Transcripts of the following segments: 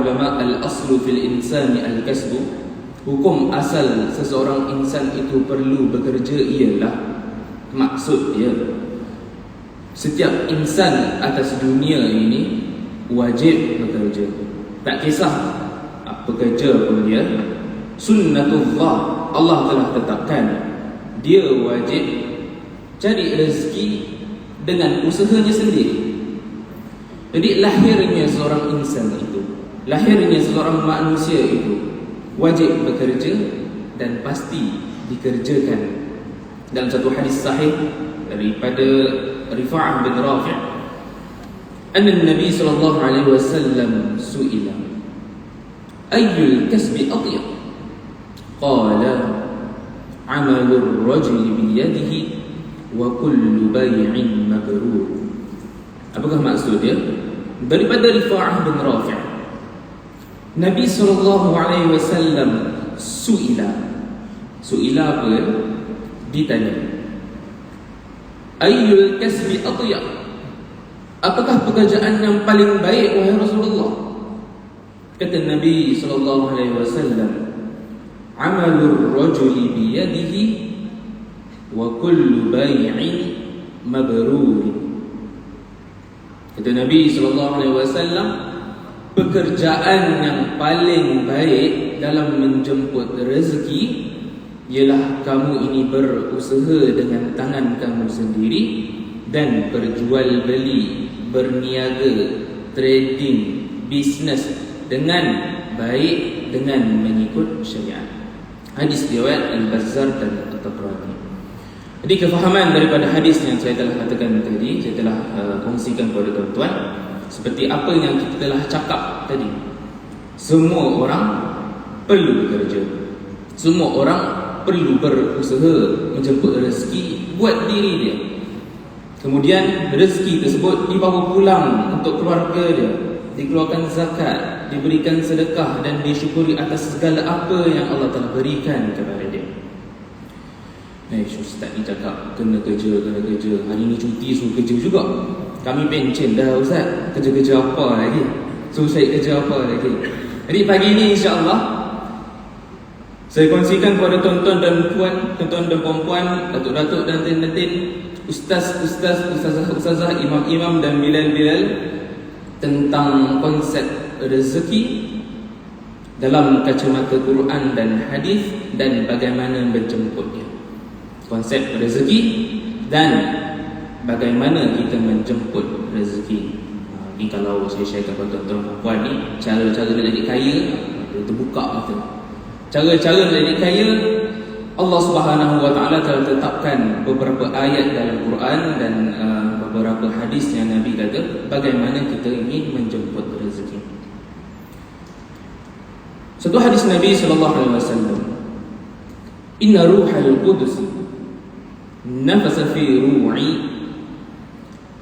ulama al-aslu fil insani al-kasbu. Hukum asal seseorang insan itu perlu bekerja ialah, maksud dia, setiap insan atas dunia ini wajib bekerja. Tak kisah apa kerja pun dia, sunnatullah, Allah telah tetapkan dia wajib cari rezeki dengan usahanya sendiri. Jadi lahirnya seorang insan itu, lahirnya seorang manusia itu wajib bekerja dan pasti dikerjakan. Dalam satu hadis sahih daripada Rifa'ah bin Rafi', anna Nabi sallallahu alaihi wasallam su'ila ayyul kasbi atyab, qala amalur rajuli biyadihi wa kullu bay'in mabrur. Apakah maksud dia? Daripada Rifa'ah bin Rafi', Nabi sallallahu alaihi wasallam su'ila apa ya? Ditanya, ayyul kasbi atyab, apakah pekerjaan yang paling baik wahai Rasulullah? Kata Nabi sallallahu alaihi wasallam, amalur rajuli biyadihi wa kullu bay'in mabrur. Kata Nabi sallallahu alaihi wasallam, pekerjaan yang paling baik dalam menjemput rezeki ialah kamu ini berusaha dengan tangan kamu sendiri dan berjual beli, berniaga, trading, bisnes dengan baik, dengan mengikut syariat. Hadis riwayat Al-Bazzar dan At-Tabrani. Jadi kefahaman daripada hadis yang saya telah katakan tadi, saya telah kongsikan kepada tuan-tuan, seperti apa yang kita telah cakap tadi. Semua orang perlu bekerja, semua orang perlu berusaha menjemput rezeki buat diri dia. Kemudian rezeki tersebut dibawa pulang untuk keluarga dia, dikeluarkan zakat, diberikan sedekah dan disyukuri atas segala apa yang Allah telah berikan kepada dia. Ustaz ni cakap kena kerja. Hari ni cuti suruh kerja juga. Kami pencen dah Ustaz, kerja-kerja apa lagi? Suruh saya kerja apa lagi? Jadi pagi ni insya-Allah saya kongsikan kepada tuan-tuan dan puan, tuan-tuan dan puan-puan, datuk-datuk dan tin-tin, ustazah, imam-imam dan bilal-bilal tentang konsep rezeki dalam kacamata Quran dan hadis dan bagaimana menjemputnya. Konsep rezeki dan bagaimana kita menjemput rezeki. Ini kalau saya sharekan kepada tuan-tuan puan ni, cara-cara nak jadi kaya, terbuka gitu. Cara-cara nak jadi kaya, Allah Subhanahu wa taala telah tetapkan beberapa ayat dalam Quran dan beberapa hadis yang Nabi kata bagaimana kita ingin menjemput rezeki. Satu hadis Nabi sallallahu alaihi wasallam, inna ruhal qudus nafasa fi ru'i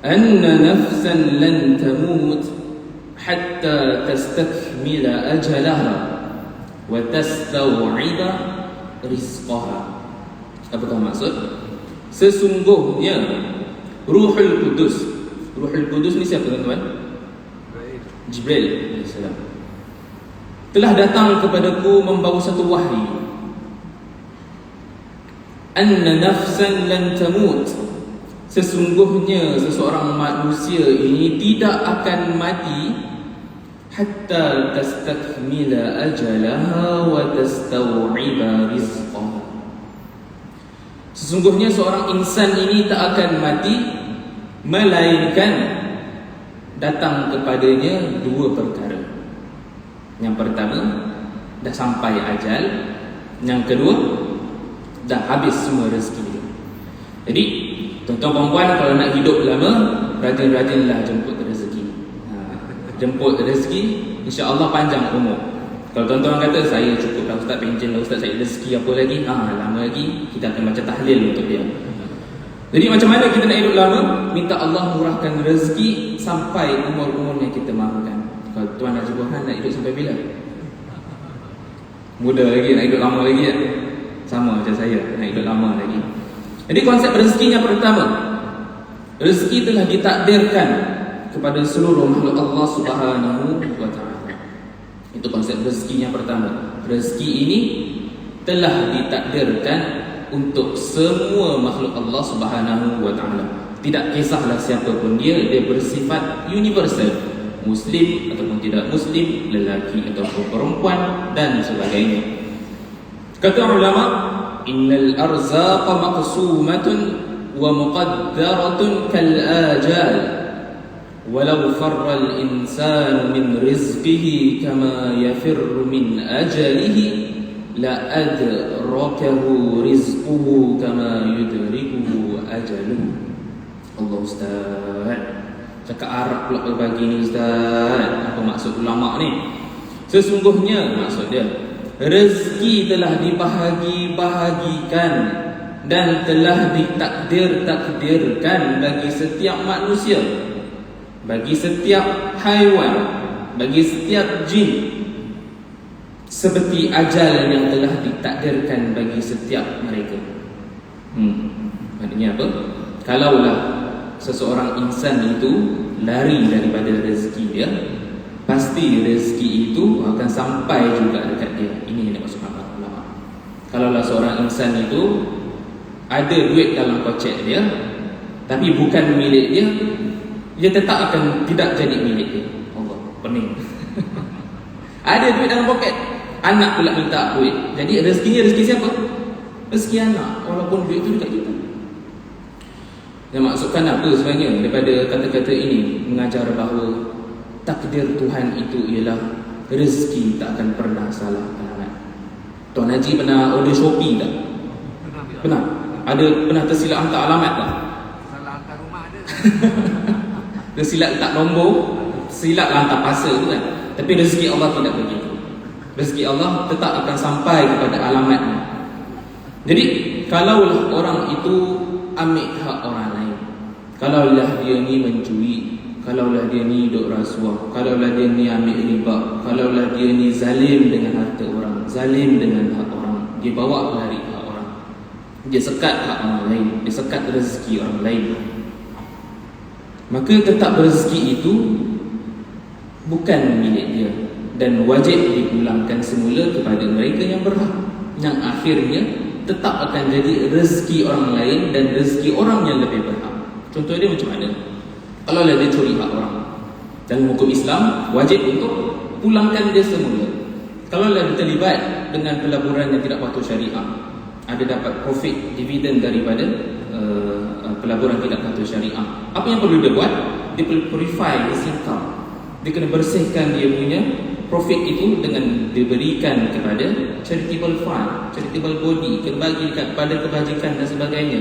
anna nafsan lan tamut hatta tastakmila ajalaha wa tastaw'ida rizqaha. Apakah maksud? Sesungguhnya Ruhul Qudus. Ruhul Qudus ni siapa tuan-tuan? Jibril AS telah datang kepadaku membawa satu wahyu. Anna nafsan lan tamut, sesungguhnya seseorang manusia ini tidak akan mati hatta tastakmila ajalaha wa tastaw'iba rizqaha. Sesungguhnya seorang insan ini tak akan mati melainkan datang kepadanya dua perkara. Yang pertama, dah sampai ajal. Yang kedua, dah habis semua rezeki dia. Jadi tuan-tuan puan, kalau nak hidup lama, rajin-rajinlah jemput rezeki. Jemput rezeki, insya-Allah panjang umur. Kalau tuan-tuan kata saya cukup dah Ustaz, pencen dah Ustaz, saya rezeki apa lagi? Lama lagi kita akan baca tahlil untuk dia. Jadi macam mana kita nak hidup lama? Minta Allah murahkan rezeki sampai umur-umur yang kita mahukan. Kalau Tuan Haji Burhan nak hidup sampai bila? Muda lagi, nak hidup lama lagi ya? Sama macam saya, nak hidup lama lagi. Jadi konsep rezekinya pertama, rezeki telah ditakdirkan kepada seluruh makhluk Allah Subhanahu wa taala. Itu konsep rezeki yang pertama. Rezeki ini telah ditakdirkan untuk semua makhluk Allah Subhanahu wa taala. Tidak kisahlah siapa pun dia bersifat universal, muslim ataupun tidak muslim, lelaki ataupun perempuan dan sebagainya. Kata ulama, innal arzaqa maqsumatun wa muqaddaratun kal ajal. Walau farra al-insanu min rizqihi kama yafirru min ajalihi la adrakahu rizquhu kama yudrikuhu ajaluhu. Allah, Ustaz, cakap Arab pula berbagi ni Ustaz. Apa maksud ulama ni? Sesungguhnya maksud dia, rezeki telah dibahagi-bahagikan dan telah ditakdir-takdirkan bagi setiap manusia, bagi setiap haiwan, bagi setiap jin, seperti ajal yang telah ditakdirkan bagi setiap mereka. Maksudnya apa? Kalaulah seseorang insan itu lari daripada rezeki dia, pasti rezeki itu akan sampai juga dekat dia. Ini yang dimaksud ulama. Kalaulah seorang insan itu ada duit dalam kocek dia, tapi bukan milik dia, dia tetap akan tidak jadi milik dia. Allah, pening. Ada duit dalam poket, anak pula minta duit. Jadi rezekinya rezeki siapa? Rezeki anak, walaupun duit itu dekat kita. Yang maksudkan apa sebenarnya daripada kata-kata ini? Mengajar bahawa takdir Tuhan itu ialah rezeki tak akan pernah salah alamat. Tuan Haji pernah order Shopee tak? Pernah? Ada pernah tersilap hantar alamat tak? Salah hantar rumah ada. Tersilap letak nombor, silap hantar parcel tu kan. Tapi rezeki Allah tidak begitu. Rezeki Allah tetap akan sampai kepada alamatnya. Jadi kalaulah orang itu ambil hak orang lain, kalaulah dia ni mencuri, kalaulah dia ni duk rasuah, kalaulah dia ni ambil riba, kalaulah dia ni zalim dengan harta orang, zalim dengan hak orang, dia bawa lari hak orang, dia sekat hak orang lain, dia sekat rezeki orang lain, maka tetap rezeki itu bukan milik dia dan wajib dipulangkan semula kepada mereka yang berhak, yang akhirnya tetap akan jadi rezeki orang lain dan rezeki orang yang lebih berhak. Contoh dia macam mana? Kalau dia curi hak orang, dalam hukum Islam wajib untuk pulangkan dia semula. Kalau dia terlibat dengan pelaburan yang tidak patuh syariah, ada dapat profit dividen daripada pelaburan tidak patuh syariah, apa yang perlu dia buat? Dia perlu purify his income. Dia kena bersihkan dia punya profit itu dengan diberikan kepada charitable fund, charitable body, kena bagi kepada kebajikan dan sebagainya.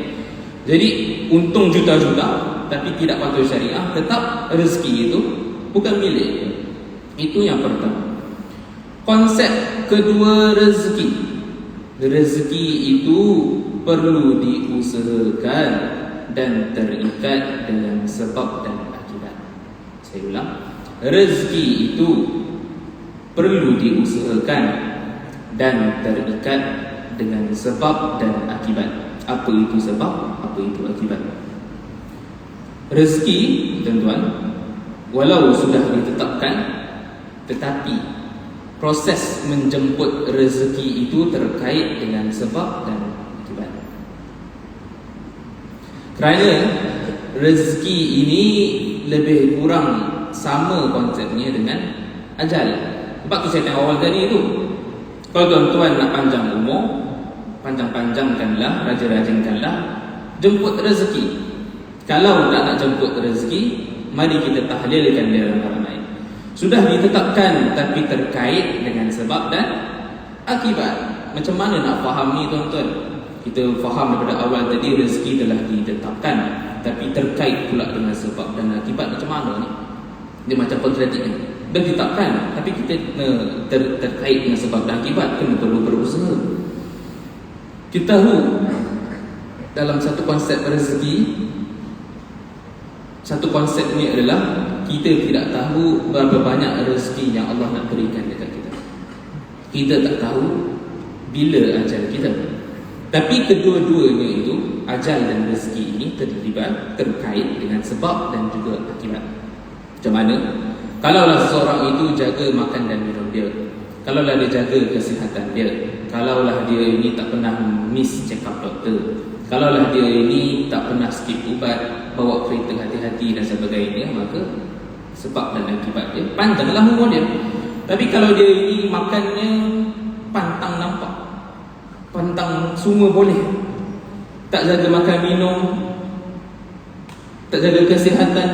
Jadi untung juta-juta tapi tidak patuh syariah, tetap rezeki itu bukan milik. Itu yang pertama. Konsep kedua, rezeki. Rezeki itu perlu diusahakan dan terikat dengan sebab dan akibat. Saya ulang, rezeki itu perlu diusahakan dan terikat dengan sebab dan akibat. Apa itu sebab? Apa itu akibat? Rezeki, tuan-tuan, walau sudah ditetapkan, tetapi proses menjemput rezeki itu terkait dengan sebab dan akibat. Kerana rezeki ini lebih kurang sama konsepnya dengan ajal. Sebab tu saya tengok awal tadi tu, kalau tuan-tuan nak panjang umur, panjang-panjangkanlah, rajin-rajinkanlah jemput rezeki. Kalau tak nak jemput rezeki, mari kita tahlilkan dia dalam ramai. Sudah ditetapkan tapi terkait dengan sebab dan akibat. Macam mana nak faham ni, tuan-tuan? Kita faham daripada awal tadi rezeki telah ditetapkan tapi terkait pula dengan sebab dan akibat. Macam mana ni? Dia macam kontradiktif. Dah ditetapkan tapi kita terkait dengan sebab dan akibat, kena perlu berusaha. Kita tahu dalam satu konsep rezeki, satu konsep ni adalah kita tidak tahu berapa banyak rezeki yang Allah nak berikan dekat kita. Kita tak tahu bila ajal kita. Tapi kedua-duanya itu, ajal dan rezeki ini terkait dengan sebab dan juga akibat. Macam mana? Kalaulah seseorang itu jaga makan dan minum dia, kalaulah dia jaga kesihatan dia, kalaulah dia ini tak pernah miss check up doktor, kalaulah dia ini tak pernah skip ubat, bawa kereta hati-hati dan sebagainya, maka sebab dan akibat dia panjanglah umur dia. Tapi kalau dia ini makannya pantang nampak, pantang semua boleh, tak jaga makan minum, tak jaga kesihatan,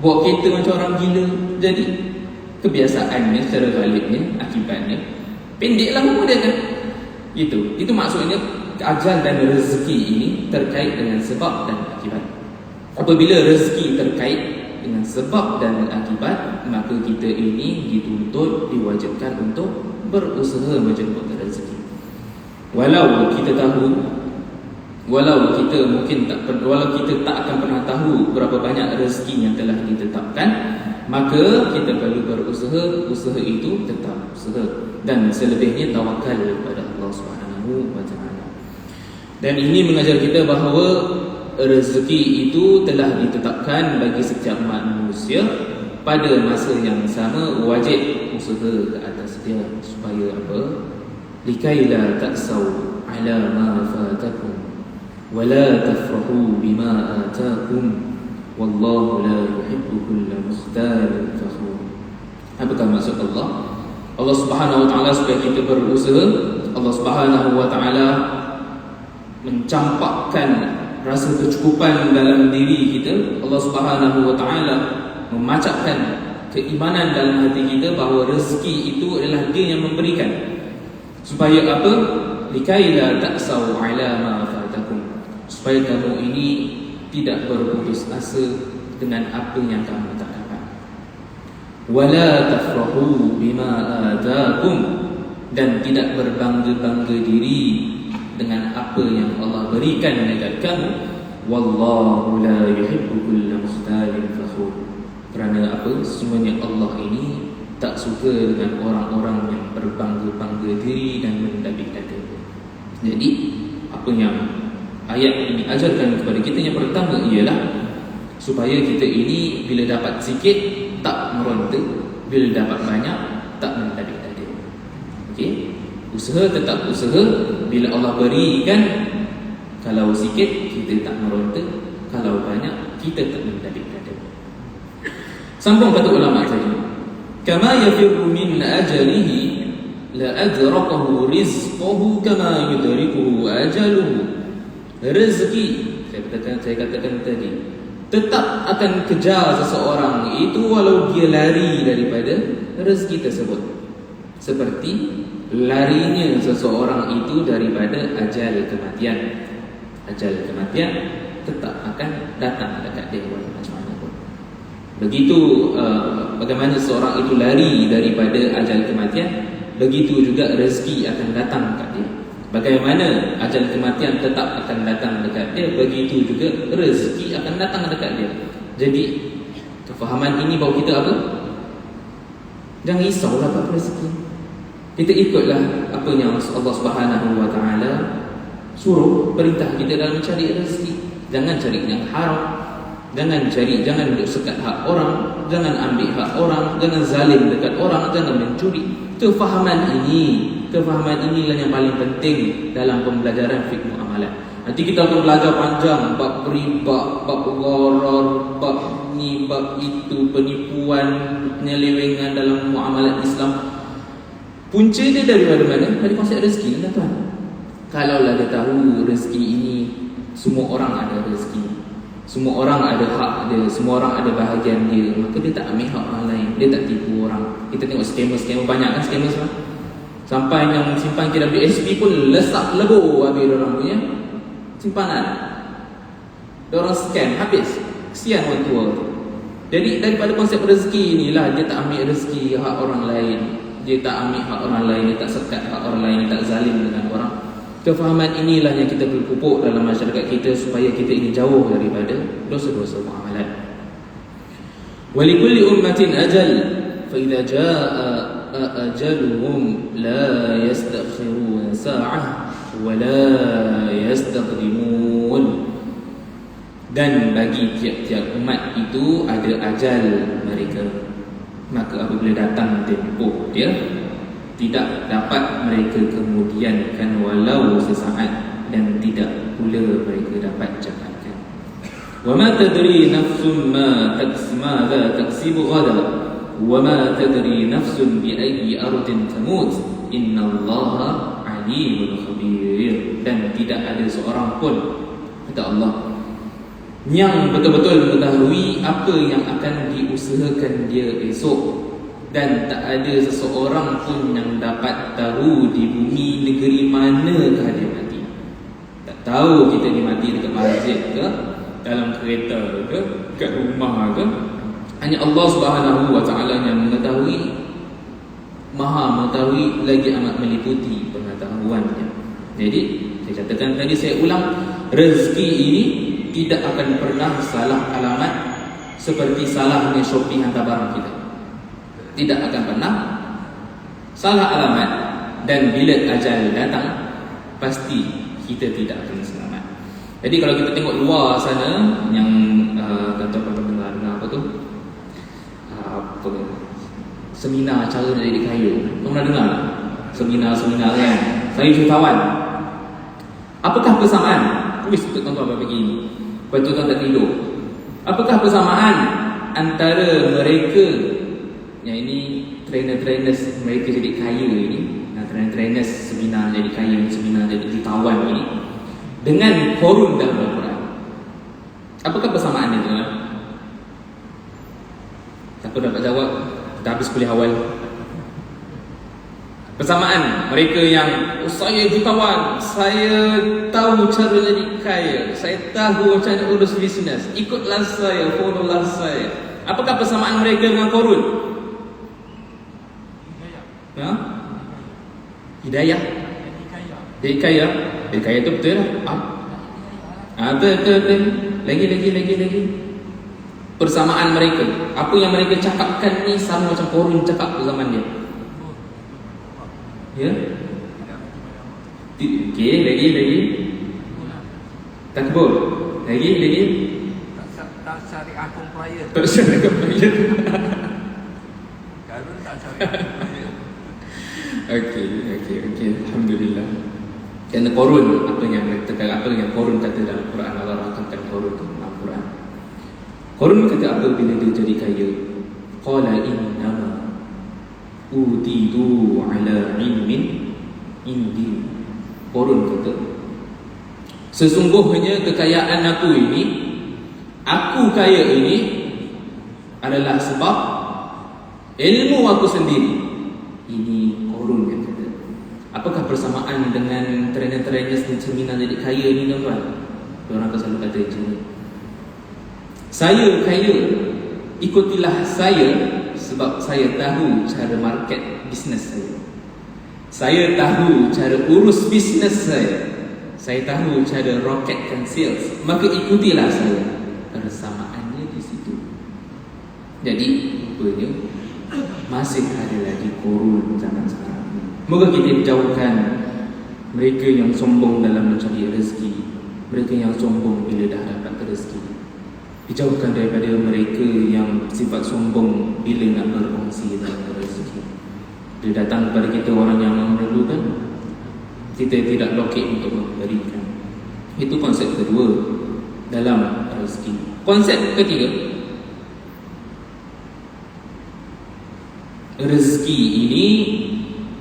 bawa kereta macam orang gila, jadi kebiasaannya secara galibnya, akibatnya pendeklah umur dia kan. Itu maksudnya ajal dan rezeki ini terkait dengan sebab dan akibat. Apabila rezeki terkait dengan sebab dan akibat, maka kita ini dituntut, diwajibkan untuk berusaha menjemput rezeki. Walau kita tak akan pernah tahu berapa banyak rezeki yang telah ditetapkan, maka kita perlu berusaha, usaha itu tetap usaha, dan selebihnya tawakal kepada Allah Subhanahu wa taala. Dan ini mengajar kita bahawa rezeki itu telah ditetapkan bagi setiap manusia pada masa yang sama, wajib usaha ke atas dia supaya apa? Likaila ta'sau ala ma fatakum wala tafrahu bima atakum wallahu la yuhibbu kulla mukhtalin fakhur. Apakah maksud Allah? Allah Subhanahu wa taala supaya kita berusaha, Allah Subhanahu wa taala mencampakkan rasa kecukupan dalam diri kita. Allah Subhanahu wa taala memacapkan keimanan dalam hati kita bahawa rezeki itu adalah Dia yang memberikan. Supaya apa? Likaila ta'sau ala ma fatakum, supaya kamu ini tidak berputus asa dengan apa yang kamu tak dapat. Wala tafrahu bima atakum, dan tidak berbangga-bangga diri dengan apa yang Allah berikan dekat kamu. Wallahu la yuhibbu kulla mukhtalin fakhur. Kerana apa? Sesungguhnya Allah ini tak suka dengan orang-orang yang berbangga-bangga diri dan mendabik dada. Jadi apa yang ayat ini ajarkan kepada kita, yang pertama ialah supaya kita ini bila dapat sikit tak meronta, bila dapat banyak tak mendabik dada. Okey, usaha tetap usaha. Bila Allah berikan, kalau sikit kita tak meronta, kalau banyak kita tak mendabik dada. Sambung kata ulama tadi, kama yafirru min ajalihi la adrakahu rizqahu kama yudrikuhu ajaluhu. Rezeki, saya katakan tadi, tetap akan kejar seseorang itu walau dia lari daripada rezeki tersebut, seperti larinya seseorang itu daripada ajal kematian. Ajal kematian tetap akan datang dekat dia walau macam mana pun. Begitu bagaimana seorang itu lari daripada ajal kematian, begitu juga rezeki akan datang dekat dia. Bagaimana ajal kematian tetap akan datang dekat dia, begitu juga rezeki akan datang dekat dia. Jadi kefahaman ini bawa kita apa? Jangan risaulah bab rezeki. Kita ikutlah apa yang Allah Subhanahu wa taala suruh, perintah kita dalam mencari rezeki. Jangan cari yang haram, jangan duduk sekat hak orang, jangan ambil hak orang, jangan zalim dekat orang, jangan mencuri. Kefahaman inilah yang paling penting dalam pembelajaran fiqh muamalah. Nanti kita akan belajar panjang bab riba, bab gharar, bab ni, bab itu, penipuan, penyelewengan dalam muamalah Islam. Punca dia dari mana? Dari konsep rezeki kan tuan. Kalaulah dia tahu rezeki ini semua orang ada rezeki, semua orang ada hak dia, semua orang ada bahagian dia, maka dia tak ambil hak orang lain, dia tak tipu orang. Kita tengok scammer banyak kan, scammer lah. Sampai yang simpan kira BSP pun lesak lebur habis orang punya simpanan. Diorang scam habis. Kesian orang tua tu. Jadi daripada konsep rezeki inilah, dia tak ambil rezeki hak orang lain, dia tak ambil hak orang lain, dia tak sekat hak orang lain, dia tak zalim dengan orang. Kefahaman inilah yang kita perlu pupuk dalam masyarakat kita supaya kita ini jauh daripada dosa-dosa muamalat. Walikulli ummatin ajal, fa idza jaa ajaluhum la yastakhiruna sa'ah wa la yastaqdimun. Dan bagi tiap-tiap umat itu ada ajal mereka, maka apabila datang tempoh dia, tidak dapat mereka kemudiankan walau sesaat, dan tidak pula mereka dapat cepatkan. Wa ma tadri nafsun ma taksibu ghada, wa ma tadri nafsun bi ayyi ardin tamut, innallaha alimun khabir. Dan tidak ada seorang pun, kata Allah, yang betul-betul mengetahui apa yang akan diusahakan dia esok. Dan tak ada seseorang pun yang dapat tahu di bumi negeri manakah dia mati. Tak tahu kita ni mati dekat masjid ke, dalam kereta ke, kat rumah ke. Hanya Allah Subhanahu wa taala yang mengetahui, Maha mengetahui, lagi amat meliputi pengetahuannya. Jadi saya katakan tadi, saya ulang, rezeki ini tidak akan pernah salah alamat seperti salahnya Shopee hantar barang kita. Tidak akan pernah salah alamat, dan bila ajal datang pasti kita tidak akan selamat. Jadi kalau kita tengok luar sana, yang kata pendengar apa tu, seminar cara nak jadi kaya, kau pernah dengar seminar kan? Saya jutawan. Apakah persamaan? Wis tuan-tuan apa begini, lepas tu tuan tak tidur. Apakah persamaan antara mereka yang ini trainers mereka jadi kaya ini, trainers seminar jadi kaya, seminar jadi jutawan ini, dengan Qarun dalam Al-Quran? Apakah persamaannya tu? Siapa dapat jawab? Kita habis kuliah awal. Persamaan mereka yang saya jutawan, saya tahu cara jadi kaya, saya tahu macam mana urus bisnes, ikutlah saya, followlah saya. Apakah persamaan mereka dengan Qarun? Hidayah. Jadi kaya. Jadi kaya tu betul lah. Betul. Lagi. Persamaan mereka, apa yang mereka cakapkan ni sama macam Qarun cakap zaman dia. Ya. Okey, lagi. Takbur. Lagi. Tak syariah compliant. Tak syariah compliant. Qarun tak syariah compliant. Okey. Alhamdulillah. Kerana Qarun, apa yang Qarun kata dalam Quran, Allah rakamkan Qarun dalam Al-Quran. Qarun kata apa bila dia jadi kaya? Qala innama utitu ala ilmin indi. Qarun kata, sesungguhnya kekayaan aku kaya ini adalah sebab ilmu aku sendiri. Ini Qarun yang kata. Apakah persamaan dengan trainer-trainer seminar jadi kaya ni, tuan-tuan? Orang akan selalu kata macam ni, saya kaya, ikutilah saya sebab saya tahu cara market bisnes saya. Saya tahu cara urus bisnes saya. Saya tahu cara rocketkan sales. Maka ikutilah saya. Persamaannya di situ. Jadi rupanya masih ada lagi Qarun zaman sekarang. Moga kita jauhkan mereka yang sombong dalam mencari rezeki, mereka yang sombong bila dah dapat rezeki. Dijauhkan daripada mereka yang sifat sombong bila nak berkongsi dalam rezeki. Bila datang kepada kita orang yang memerlukan, kita tidak lokek untuk memberikan. Itu konsep kedua dalam rezeki. Konsep ketiga, rezeki ini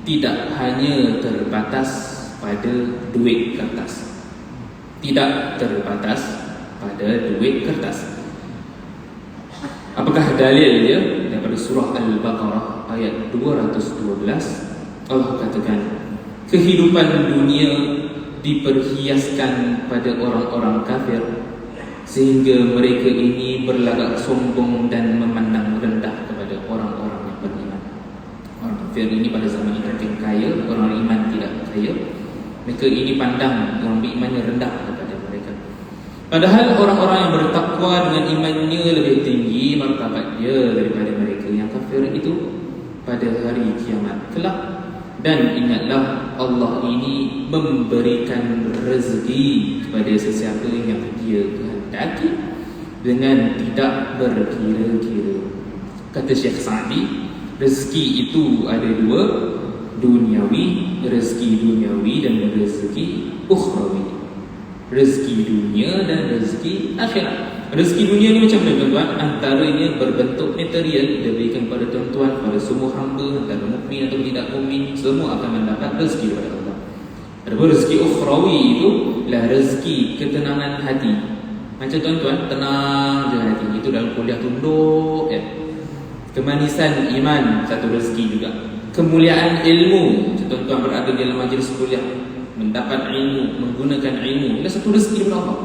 tidak hanya terbatas pada duit kertas. Tidak terbatas pada duit kertas. Apakah dalil dia? Daripada surah Al-Baqarah ayat 212, Allah katakan, kehidupan dunia diperhiaskan pada orang-orang kafir sehingga mereka ini berlagak sombong dan memandang rendah kepada orang-orang yang beriman. Orang kafir ini pada zaman ini mungkin kaya, orang iman tidak kaya. Mereka ini pandang orang beriman yang rendah kepada mereka. Padahal orang-orang yang bertakwa dengan imannya lebih tinggi martabat dia daripada mereka yang kafir itu pada hari kiamat kelak. Dan ingatlah, Allah ini memberikan rezeki kepada sesiapa yang dia kehendaki dengan tidak berkira-kira. Kata Syekh Sa'di, rezeki itu ada dua duniawi, rezeki duniawi dan rezeki ukhrawi. Rezeki dunia dan rezeki akhirat. Rezeki dunia ni macam mana tuan-tuan? Antaranya berbentuk material, diberikan kepada tuan-tuan, pada semua hamba, antara mukmin atau tidak mukmin, semua akan mendapat rezeki daripada Allah. Adapun rezeki ukhrawi itu lah rezeki ketenangan hati. Macam tuan-tuan, tenang je hati. Itu dalam kuliah tunduk ya. Kemanisan iman, satu rezeki juga. Kemuliaan ilmu, tuan-tuan berada di dalam majlis kuliah, mendapat ilmu, menggunakan ilmu, itu satu rezeki daripada Allah.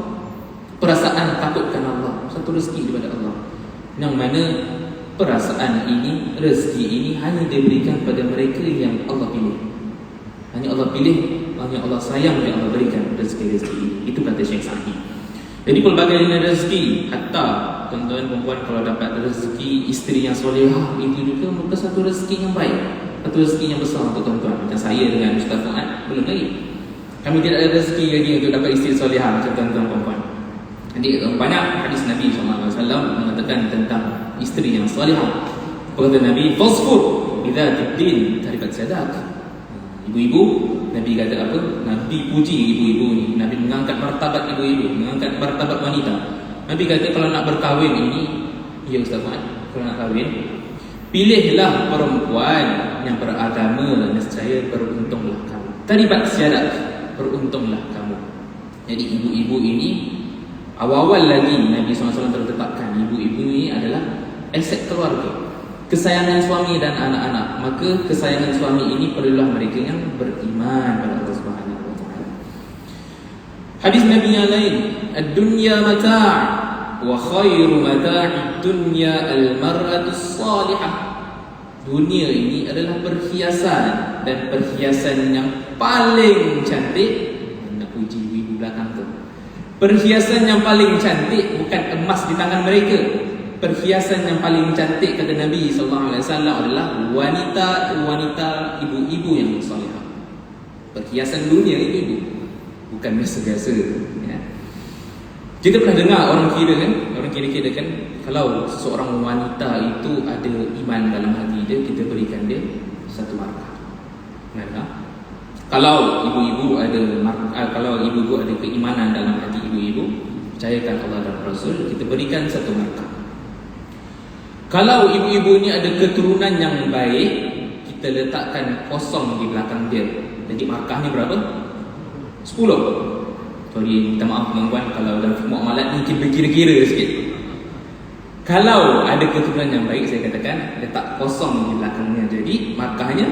Perasaan takutkan Allah, satu rezeki daripada Allah. Yang mana perasaan ini, rezeki ini hanya diberikan pada mereka yang Allah pilih. Hanya Allah pilih, hanya Allah sayang yang Allah berikan rezeki-rezeki ini. Itu kata Syekh Sa'di. Jadi pelbagai jenis rezeki, hatta tuan-tuan perempuan kalau dapat rezeki isteri yang solehah, itu juga merupakan satu rezeki yang baik, satu rezeki yang besar untuk tuan-tuan. Macam saya dengan Ustaz Fuad, belum lagi. Kami tidak ada rezeki lagi untuk dapat isteri solehah macam tuan-tuan perempuan. Jadi banyak hadis Nabi SAW mengatakan tentang isteri yang salihah. Kata Nabi, "Fasfur bidzatid din tarikat sadak." Ibu-ibu, Nabi kata apa? Nabi puji ibu-ibu ni. Nabi mengangkat martabat ibu-ibu, mengangkat martabat wanita. Nabi kata kalau nak berkahwin ini, ya Ustaz Mat, kalau nak kahwin, pilihlah perempuan yang beragama, nescaya beruntunglah kamu. Tarikat sadak, beruntunglah kamu. Jadi ibu-ibu ini awal-awal lagi Nabi SAW tertetapkan ibu-ibu ini adalah aset keluarga, kesayangan suami dan anak-anak. Maka kesayangan suami ini perlulah mereka yang beriman pada Allah Subhanahu wa taala. Hadis Nabi yang lain, "Ad-dunya mata' wa khairu mata'id dunya al-mar'atus salihah." Dunia ini adalah perhiasan, dan perhiasan yang paling cantik, nak puji ibu belakang tu. Perhiasan yang paling cantik bukan emas di tangan mereka. Perhiasan yang paling cantik kata Nabi SAW adalah wanita-wanita ibu-ibu yang salihah. Perhiasan dunia itu ibu, bukan biasa-biasa ya. Kita pernah dengar orang kira kan, kalau seseorang wanita itu ada iman dalam hati dia, kita berikan dia satu markah. Nah, kalau ibu-ibu ada keimanan dalam hati ibu-ibu, percayakan Allah dan Rasul, kita berikan satu markah. Kalau ibu-ibu ni ada keturunan yang baik, kita letakkan kosong di belakang dia. Jadi markahnya berapa? 10. Sorry, minta maaf tuan-tuan kalau dalam muamalat ni kita kira-kira sikit. Kalau ada keturunan yang baik, saya katakan letak kosong di belakangnya. Jadi markahnya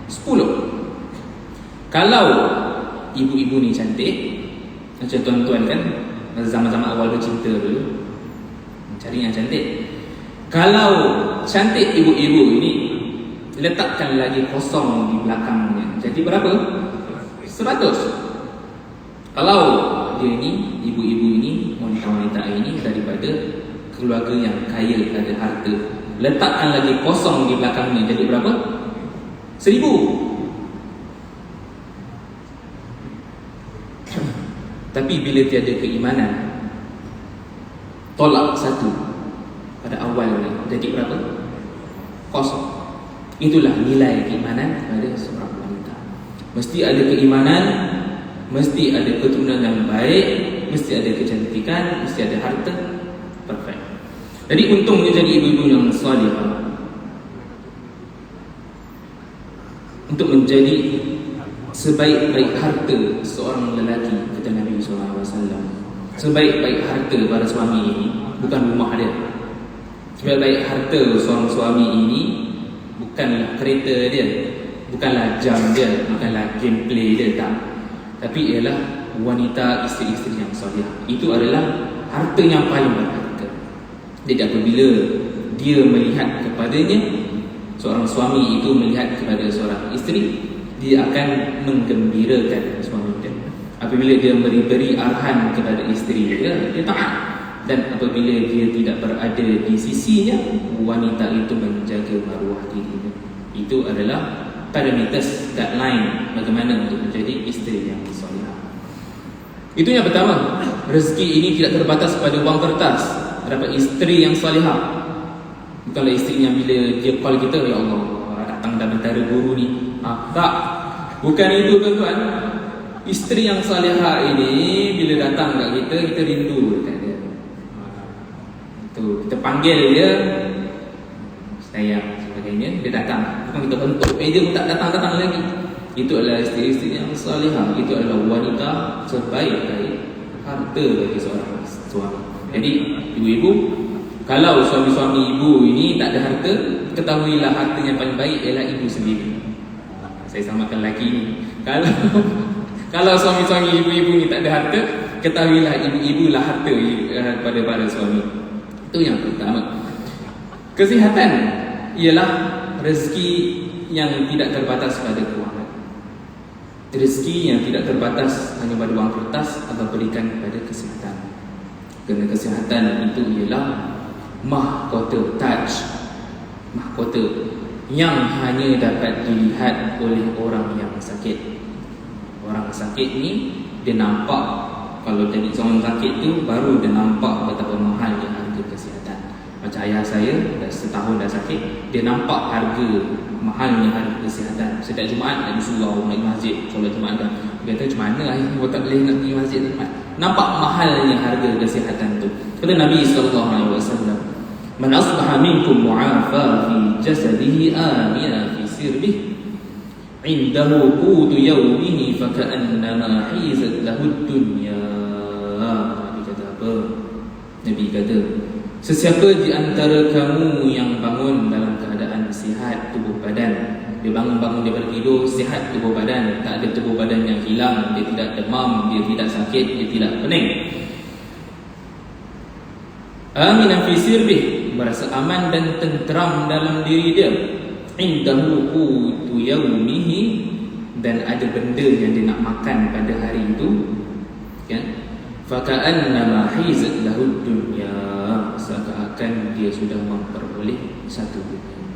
10. Kalau ibu-ibu ni cantik, macam tuan-tuan kan, zaman-zaman awal bercinta dulu, cari yang cantik. Kalau cantik ibu-ibu ini, letakkan lagi kosong di belakangnya. Jadi berapa? 100. Kalau dia ini, ibu-ibu ini, wanita-wanita ini daripada keluarga yang kaya, ada harta, letakkan lagi kosong di belakangnya. Jadi berapa? 1000. Tapi bila tiada keimanan, tolak satu pada awalnya, jadi berapa? Kosong. Itulah nilai keimanan pada seorang wanita. Mesti ada keimanan, mesti ada keturunan yang baik, mesti ada kecantikan, mesti ada harta. Perfect. Jadi untungnya jadi ibu-ibu yang salihah. Untuk menjadi sebaik-baik harta seorang lelaki, kata Nabi SAW, sebaik-baik harta para suami ini bukan rumah dia. Sebaik-baik harta seorang suami ini bukanlah kereta dia, bukanlah jam dia, bukanlah gameplay dia, tak. Tapi ialah wanita, isteri-isteri yang salihah. Itu adalah harta yang paling berharga. Jadi apabila dia melihat kepadanya, seorang suami itu melihat kepada seorang isteri, dia akan menggembirakan suami dia. Apabila dia beri arahan kepada isteri dia, dia taat. Dan apabila dia tidak berada di sisinya, wanita itu menjaga maruah dirinya. Itu adalah parameters, guideline bagaimana untuk menjadi isteri yang salihah. Itu yang pertama. Rezeki ini tidak terbatas pada wang kertas. Dapat isteri yang salihah. Bukanlah isteri yang bila dia call kita, ya Allah, datang dah bentara guru ni, Tak, bukan itu tuan-tuan. Isteri yang salihah ini bila datang kat kita rindu dekat dia. Itu kita panggil dia, sayang sebagainya, dia datang. Bukan kita bentuk dia pun tak datang lagi. Itu adalah isteri-isteri yang salihah. Itu adalah wanita sebaik-baik harta bagi seorang suami. Jadi ibu-ibu, kalau suami-suami ibu ini tak ada harta, ketahuilah harta yang paling baik ialah ibu sendiri. Saya samakan lelaki ni. Kalau suami-suami ibu-ibu ni tak ada harta, ketahuilah ibu-ibu lah harta pada para suami. Itu yang pertama. Kesihatan ialah rezeki yang tidak terbatas pada kewangan. Rezeki yang tidak terbatas hanya pada wang kertas atau berikan pada kesihatan. Kerana kesihatan itu ialah mahkota, taj, mahkota yang hanya dapat dilihat oleh orang yang sakit. Orang sakit ni dia nampak, kalau jadi seorang sakit tu baru dia nampak betapa mahalnya harga kesihatan. Macam ayah saya dah setahun dah sakit, dia nampak harga mahalnya harga kesihatan. Setiap Jumaat nak disuruh orang pergi masjid solat Jumaat dah. Dia kata macam mana ayah buat tak boleh nak pergi masjid Jumaat. Nampak mahalnya harga kesihatan tu. Kata Nabi SAW, "Man asbaha minkum mu'afa fi jasadihi amina fi sirbihi indahu qutu yawmihi faka'annama hizat lahu dunya." Nabi kata apa? Nabi kata, sesiapa di antara kamu yang bangun dalam keadaan sihat tubuh badan, dia bangun daripada tidur sihat tubuh badan, tak ada tubuh badan yang hilang, dia tidak demam, dia tidak sakit, dia tidak pening, aminan fi sirbih, merasa aman dan tenteram dalam diri dia, indahu qutu yawmihi, dan ada benda yang dia nak makan pada hari itu, kan? Faka'annama hizat lahu dunya, seakan-akan dia sudah memperoleh satu dunia.